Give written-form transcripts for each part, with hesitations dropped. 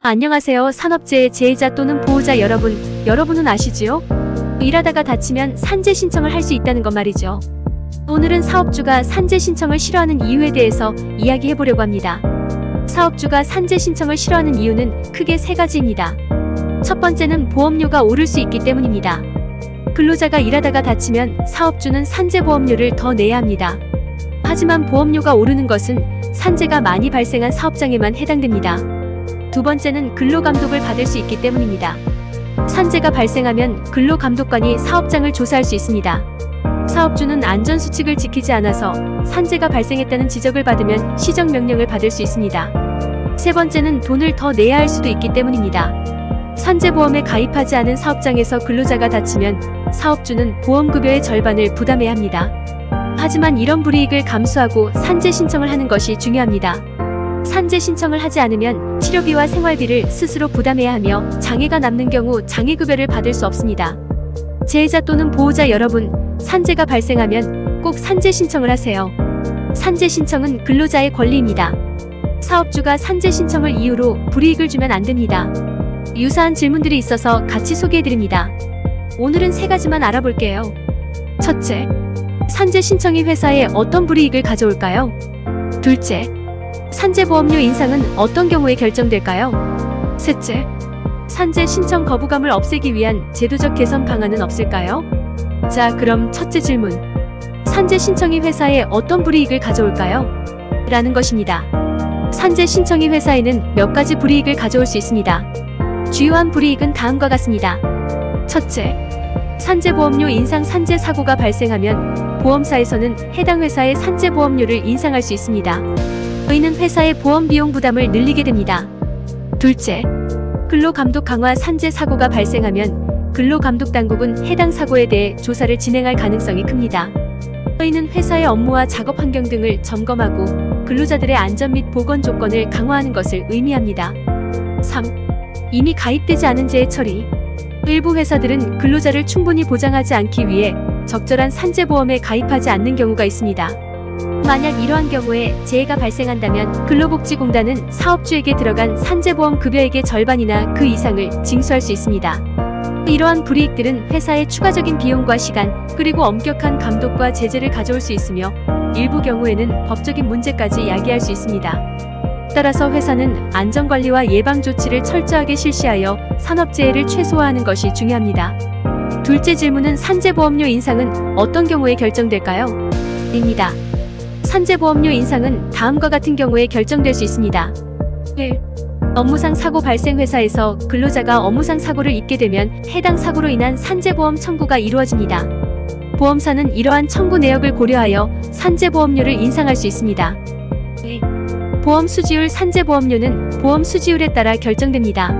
안녕하세요. 산업재해 재해자 또는 보호자 여러분은 아시지요? 일하다가 다치면 산재 신청을 할 수 있다는 것 말이죠. 오늘은 사업주가 산재 신청을 싫어하는 이유에 대해서 이야기해보려고 합니다. 사업주가 산재 신청을 싫어하는 이유는 크게 3가지입니다. 첫 번째는 보험료가 오를 수 있기 때문입니다. 근로자가 일하다가 다치면 사업주는 산재보험료를 더 내야 합니다. 하지만 보험료가 오르는 것은 산재가 많이 발생한 사업장에만 해당됩니다. 두 번째는 근로감독을 받을 수 있기 때문입니다. 산재가 발생하면 근로감독관이 사업장을 조사할 수 있습니다. 사업주는 안전수칙을 지키지 않아서 산재가 발생했다는 지적을 받으면 시정명령을 받을 수 있습니다. 세 번째는 돈을 더 내야 할 수도 있기 때문입니다. 산재보험에 가입하지 않은 사업장에서 근로자가 다치면 사업주는 보험급여의 절반을 부담해야 합니다. 하지만 이런 불이익을 감수하고 산재 신청을 하는 것이 중요합니다. 산재 신청을 하지 않으면 치료비와 생활비를 스스로 부담해야 하며 장애가 남는 경우 장애급여를 받을 수 없습니다. 재해자 또는 보호자 여러분, 산재가 발생하면 꼭 산재 신청을 하세요. 산재 신청은 근로자의 권리입니다. 사업주가 산재 신청을 이유로 불이익을 주면 안 됩니다. 유사한 질문들이 있어서 같이 소개해드립니다. 오늘은 3가지만 알아볼게요. 첫째, 산재 신청이 회사에 어떤 불이익을 가져올까요? 둘째, 산재보험료 인상은 어떤 경우에 결정될까요? 셋째, 산재 신청 거부감을 없애기 위한 제도적 개선 방안은 없을까요? 자, 그럼 첫째 질문. 산재 신청이 회사에 어떤 불이익을 가져올까요? 라는 것입니다. 산재 신청이 회사에는 몇 가지 불이익을 가져올 수 있습니다. 주요한 불이익은 다음과 같습니다. 첫째, 산재보험료 인상. 산재 사고가 발생하면 보험사에서는 해당 회사의 산재보험료를 인상할 수 있습니다. 이는 회사의 보험 비용 부담을 늘리게 됩니다. 둘째, 근로감독 강화. 산재 사고가 발생하면 근로감독당국은 해당 사고에 대해 조사를 진행할 가능성이 큽니다. 이는 회사의 업무와 작업 환경 등을 점검하고 근로자들의 안전 및 보건 조건을 강화하는 것을 의미합니다. 3. 이미 가입되지 않은 재해 처리. 일부 회사들은 근로자를 충분히 보장하지 않기 위해 적절한 산재보험에 가입하지 않는 경우가 있습니다. 만약 이러한 경우에 재해가 발생한다면 근로복지공단은 사업주에게 들어간 산재보험 급여액의 절반이나 그 이상을 징수할 수 있습니다. 이러한 불이익들은 회사의 추가적인 비용과 시간, 그리고 엄격한 감독과 제재를 가져올 수 있으며 일부 경우에는 법적인 문제까지 야기할 수 있습니다. 따라서 회사는 안전관리와 예방조치를 철저하게 실시하여 산업재해를 최소화하는 것이 중요합니다. 둘째 질문은 산재보험료 인상은 어떤 경우에 결정될까요? 입니다. 산재보험료 인상은 다음과 같은 경우에 결정될 수 있습니다. 1. 업무상 사고 발생. 회사에서 근로자가 업무상 사고를 입게 되면 해당 사고로 인한 산재보험 청구가 이루어집니다. 보험사는 이러한 청구 내역을 고려하여 산재보험료를 인상할 수 있습니다. 2. 보험 수지율. 산재보험료는 보험 수지율에 따라 결정됩니다.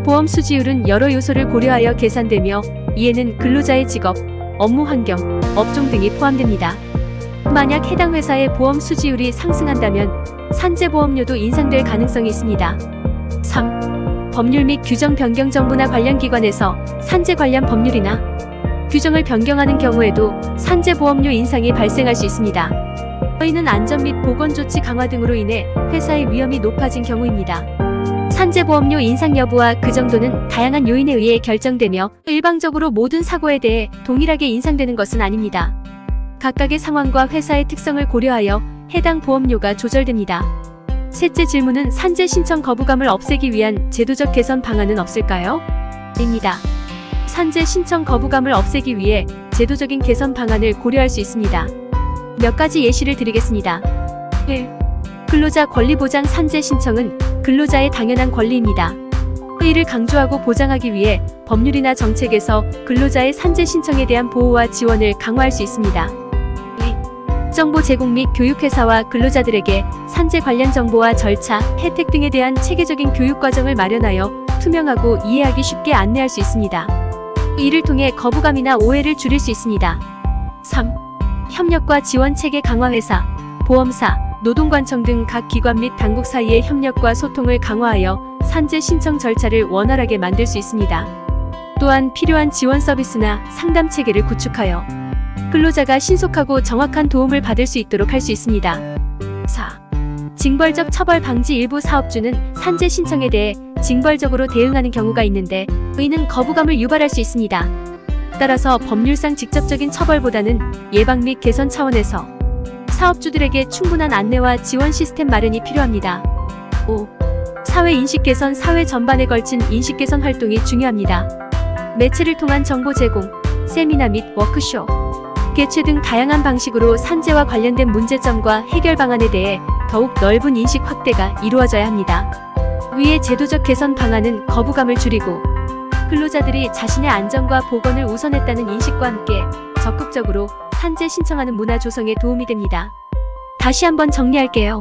보험 수지율은 여러 요소를 고려하여 계산되며 이에는 근로자의 직업, 업무 환경, 업종 등이 포함됩니다. 만약 해당 회사의 보험 수지율이 상승한다면 산재보험료도 인상될 가능성이 있습니다. 3. 법률 및 규정 변경. 정부나 관련 기관에서 산재 관련 법률이나 규정을 변경하는 경우에도 산재보험료 인상이 발생할 수 있습니다. 이는 안전 및 보건조치 강화 등으로 인해 회사의 위험이 높아진 경우입니다. 산재보험료 인상 여부와 그 정도는 다양한 요인에 의해 결정되며 일방적으로 모든 사고에 대해 동일하게 인상되는 것은 아닙니다. 각각의 상황과 회사의 특성을 고려하여 해당 보험료가 조절됩니다. 셋째 질문은 산재 신청 거부감을 없애기 위한 제도적 개선 방안은 없을까요? 입니다. 산재 신청 거부감을 없애기 위해 제도적인 개선 방안을 고려할 수 있습니다. 몇 가지 예시를 드리겠습니다. 1. 근로자 권리 보장. 산재 신청은 근로자의 당연한 권리입니다. 이를 강조하고 보장하기 위해 법률이나 정책에서 근로자의 산재 신청에 대한 보호와 지원을 강화할 수 있습니다. 2. 정보 제공 및 교육회사와 근로자들에게 산재 관련 정보와 절차, 혜택 등에 대한 체계적인 교육 과정을 마련하여 투명하고 이해하기 쉽게 안내할 수 있습니다. 이를 통해 거부감이나 오해를 줄일 수 있습니다. 3. 협력과 지원 체계 강화. 회사, 보험사, 노동관청 등 각 기관 및 당국 사이의 협력과 소통을 강화하여 산재 신청 절차를 원활하게 만들 수 있습니다. 또한 필요한 지원 서비스나 상담 체계를 구축하여 근로자가 신속하고 정확한 도움을 받을 수 있도록 할 수 있습니다. 4. 징벌적 처벌 방지. 일부 사업주는 산재 신청에 대해 징벌적으로 대응하는 경우가 있는데 이는 거부감을 유발할 수 있습니다. 따라서 법률상 직접적인 처벌보다는 예방 및 개선 차원에서 사업주들에게 충분한 안내와 지원 시스템 마련이 필요합니다. 5. 사회 인식 개선. 사회 전반에 걸친 인식 개선 활동이 중요합니다. 매체를 통한 정보 제공, 세미나 및 워크숍, 개최 등 다양한 방식으로 산재와 관련된 문제점과 해결 방안에 대해 더욱 넓은 인식 확대가 이루어져야 합니다. 위의 제도적 개선 방안은 거부감을 줄이고 근로자들이 자신의 안전과 보건을 우선했다는 인식과 함께 적극적으로 산재 신청하는 문화 조성에 도움이 됩니다. 다시 한번 정리할게요.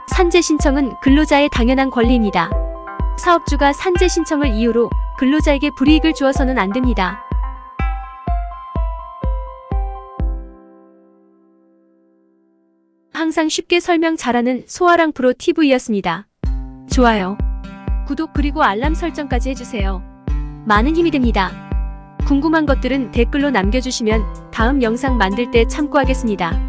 산재 신청은 근로자의 당연한 권리입니다. 사업주가 산재 신청을 이유로 근로자에게 불이익을 주어서는 안 됩니다. 항상 쉽게 설명 잘하는 소아랑 프로 TV였습니다. 좋아요, 구독 그리고 알람 설정까지 해주세요. 많은 힘이 됩니다. 궁금한 것들은 댓글로 남겨주시면 다음 영상 만들 때 참고하겠습니다.